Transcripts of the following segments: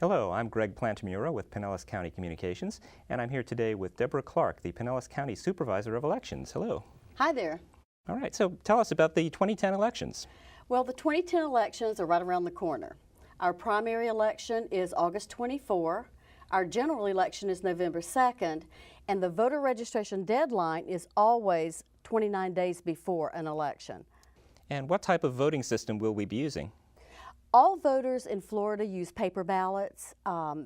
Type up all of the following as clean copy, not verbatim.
Hello, I'm Greg Plantamura with Pinellas County Communications, and I'm here today with Deborah Clark, the Pinellas County Supervisor of Elections. Hello. Hi there. All right, so tell us about the 2010 elections. Well, the 2010 elections are right around the corner. Our primary election is August 24, our general election is November 2nd, and the voter registration deadline is always 29 days before an election. And what type of voting system will we be using? All voters in Florida use paper ballots.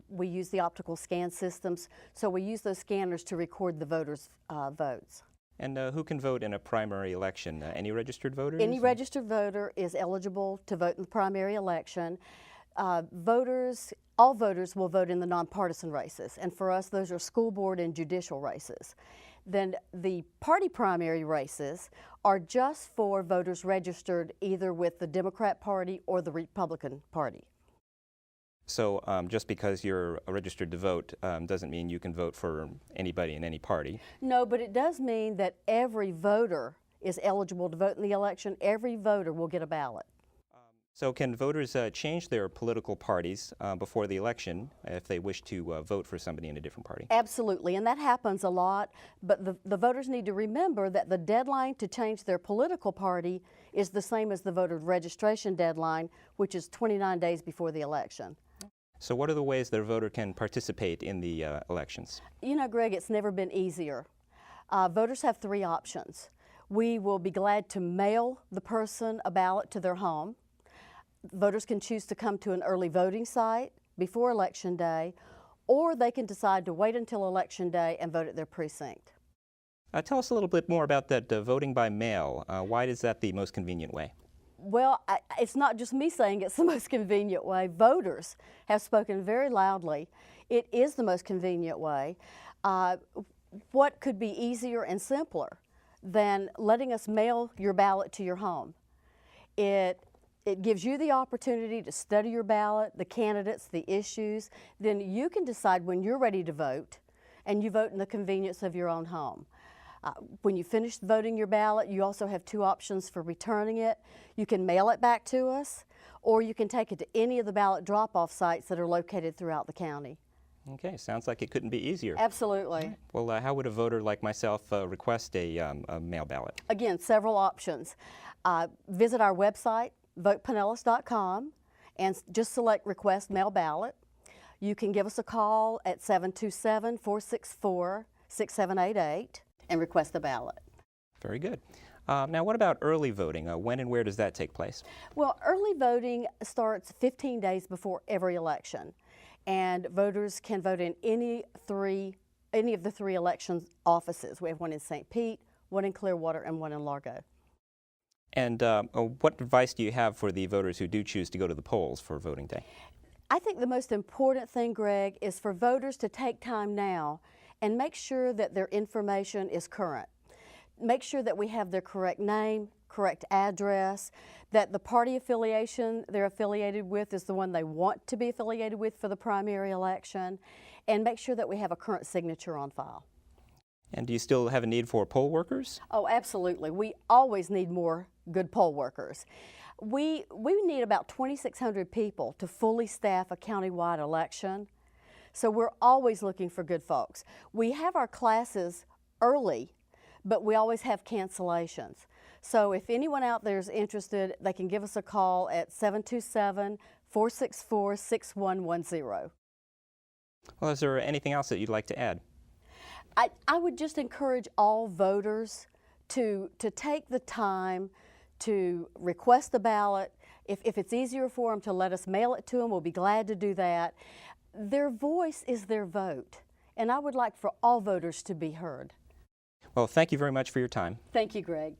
We use the optical scan systems, so we use those scanners to record the voters' votes. And who can vote in a primary election? Any registered voters? Any registered voter is eligible to vote in the primary election. All voters will vote in the nonpartisan races, and for us those are school board and judicial races. Then the party primary races are just for voters registered either with the Democrat Party or the Republican Party. So just because you're registered to vote doesn't mean you can vote for anybody in any party? No, but it does mean that every voter is eligible to vote in the election. Every voter will get a ballot. So can voters change their political parties before the election if they wish to vote for somebody in a different party? Absolutely, and that happens a lot, but the voters need to remember that the deadline to change their political party is the same as the voter registration deadline, which is 29 days before the election. So what are the ways that a voter can participate in the elections? You know, Greg, it's never been easier. Voters have three options. We will be glad to mail the person a ballot to their home. Voters can choose to come to an early voting site before Election Day, or they can decide to wait until Election Day and vote at their precinct. Tell us a little bit more about that voting by mail. Why is that the most convenient way? Well, it's not just me saying it's the most convenient way. Voters have spoken very loudly. It is the most convenient way. What could be easier and simpler than letting us mail your ballot to your home? It gives you the opportunity to study your ballot, the candidates, the issues. Then you can decide when you're ready to vote, and you vote in the convenience of your own home. When you finish voting your ballot, you also have two options for returning it. You can mail it back to us, or you can take it to any of the ballot drop-off sites that are located throughout the county. Okay, sounds like it couldn't be easier. Absolutely. Right. Well, how would a voter like myself request a mail ballot? Again, several options. Visit our website, votepinellas.com, and just select Request Mail Ballot. You can give us a call at 727-464-6788 and request a ballot. Very good. Now, what about early voting? When and where does that take place? Well, early voting starts 15 days before every election, and voters can vote in any of the three election offices. We have one in St. Pete, one in Clearwater, and one in Largo. And what advice do you have for the voters who do choose to go to the polls for voting day? I think the most important thing, Greg, is for voters to take time now and make sure that their information is current. Make sure that we have their correct name, correct address, that the party affiliation they're affiliated with is the one they want to be affiliated with for the primary election, and make sure that we have a current signature on file. And do you still have a need for poll workers? Oh, absolutely. We always need more good poll workers. We need about 2,600 people to fully staff a countywide election, so we're always looking for good folks. We have our classes early, but we always have cancellations. So if anyone out there is interested, they can give us a call at 727-464-6110. Well, is there anything else that you'd like to add? I would just encourage all voters to take the time to request a ballot. If it's easier for them to let us mail it to them, we'll be glad to do that. Their voice is their vote, and I would like for all voters to be heard. Well, thank you very much for your time. Thank you, Greg.